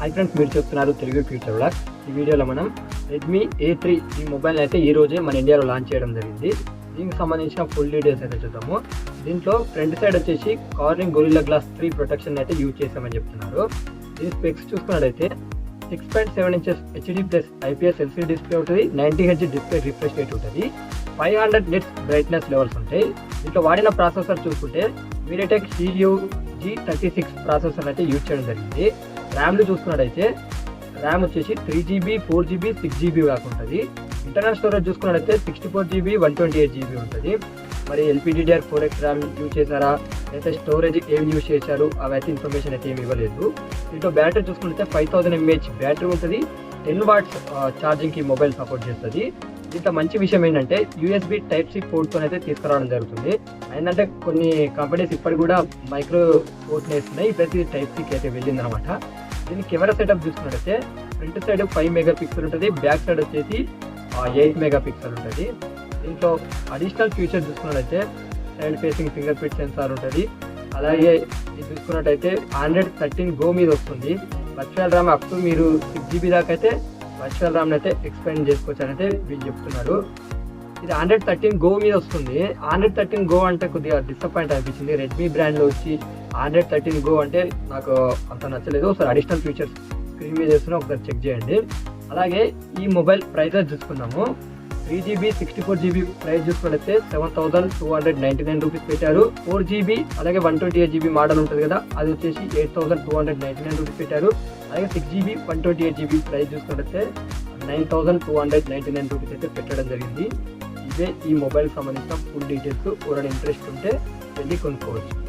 Hi friends, మీరు చూస్తున్నారు Telugu future vlogs. ఈ వీడియోలో మనం రెడ్మీ A3 ఈ మొబైల్ అయితే ఈ రోజే మన ఇండియాలో లాంచ్ చేయడం జరిగింది. దీనికి సంబంధించిన ఫుల్ డీటెయిల్స్ అయితే చూద్దాము. దీంట్లో ఫ్రంట్ సైడ్ వచ్చేసి కార్నింగ్ గొరిల్లా గ్లాస్ 3 ప్రొటెక్షన్ అయితే యూజ్ చేసామని చెప్తున్నారు. దీని స్పెక్స్ చూసుకున్నట్టయితే 6.7 inches HD plus IPS LCD display ఉంటుంది. 90 Hz డిస్ప్లే రిఫ్రెష్ రేట్ ఉంటుంది. 500 nits బ్రైట్నెస్ లెవెల్స్ ఉంటాయి. దీంట్లో వాడిన ప్రాసెసర్ చూసుకుంటే MediaTek Helio G36 ప్రాసెసర్ అయితే యూజ్ చేయడం జరిగింది. ర్యామ్లు చూసుకున్నట్టయితే ర్యామ్ వచ్చేసి 3GB 4GB 6GB దాకా ఉంటుంది. ఇంటర్నల్ స్టోరేజ్ చూసుకున్నట్టయితే 64GB 128GB ఉంటుంది. మరి LPDDR4X ర్యామ్ యూజ్ చేశారా అయితే స్టోరేజ్ ఏమి యూజ్ చేశారు అవైతే ఇన్ఫర్మేషన్ అయితే ఏమి ఇవ్వలేదు. దీంట్లో బ్యాటరీ చూసుకుంటే 5000 mAh బ్యాటరీ ఉంటుంది. 10 watts ఛార్జింగ్కి మొబైల్ సపోర్ట్ చేస్తుంది. దీంట్లో మంచి విషయం ఏంటంటే USB Type-C పోర్ట్తో అయితే తీసుకురావడం జరుగుతుంది. ఏంటంటే కొన్ని కంపెనీస్ ఇప్పటికి కూడా మైక్రో పోర్ట్ వేస్తున్నాయి, ప్రతి Type-Cకి అయితే వెళ్ళిందనమాట. దీని కెమెరా సెటప్ చూసుకున్నట్టయితే ఫ్రంట్ సైడ్ 5 MP ఉంటుంది, బ్యాక్ సైడ్ వచ్చేసి 8 MP ఉంటుంది. దీంట్లో అడిషనల్ ఫీచర్ చూసుకున్నట్టయితే side facing finger print censor ఉంటుంది. అలాగే ఇది చూసుకున్నట్టయితే Android 13 Go మీద వస్తుంది. వర్చువల్ ర్యామ్ అప్ టు మీరు 6GB దాకా అయితే వర్చువల్ ర్యామ్ అయితే ఎక్స్పాండ్ చేసుకోవచ్చు అని అయితే వీళ్ళు చెప్తున్నారు. ఇది Android 13 Go మీద వస్తుంది. Android 13 Go అంటే కొద్దిగా డిసప్పాయింట్ అనిపించింది. రెడ్మీ బ్రాండ్లో వచ్చి Android 13 Go అంటే నాకు అంత నచ్చలేదు. ఒకసారి అడిషనల్ ఫీచర్స్ స్క్రీన్ మీద చేస్తున్నా, ఒకసారి చెక్ చేయండి. అలాగే ఈ మొబైల్ ప్రైజెస్ చూసుకున్నాము. 3GB 64GB ప్రైస్ చూసుకున్నట్లయితే 7299 రూపీస్ పెట్టారు. 4GB అలాగే 128GB మోడల్ ఉంటుంది కదా, అది వచ్చేసి 8299 రూపీస్ పెట్టారు. అలాగే 6GB 128GB ప్రైస్ చూసుకున్నట్లయితే 9299 రూపీస్ అయితే పెట్టడం జరిగింది. ఇదే ఈ మొబైల్ సంబంధించిన ఫుల్ డీటెయిల్స్. ఎవరైనా ఇంట్రెస్ట్ ఉంటే వెళ్ళి కొనుక్కోవచ్చు.